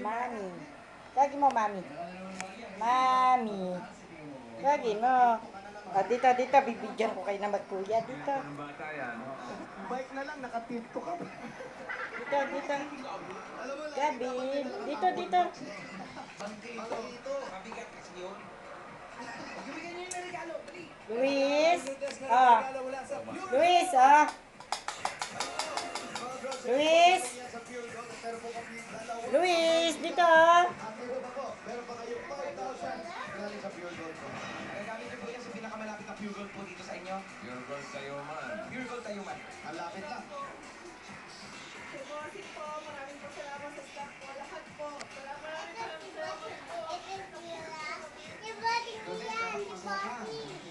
Mami. Tawagin mo, Mami. Mami. Tawagin mo. Dito, dito. Bibidyan ko kayo na magkuya. Dito. Bike na lang, nakatinto ka. Dito, dito. Gabi. Dito, dito. Luis. Oh. Luis, oh. Luis. Luis, dito. Meron pa kayo 5,000 galing sa Pure Gold po. Nagagamit niyo po yan sa pinakamalapit na Pure Gold po dito sa inyo. Pure gold tayo man. Pure Gold tayo man. Ang lapit lang. Good morning po. Maraming po salamat sa staff po. Lahat po. Maraming salamat po. Kasi,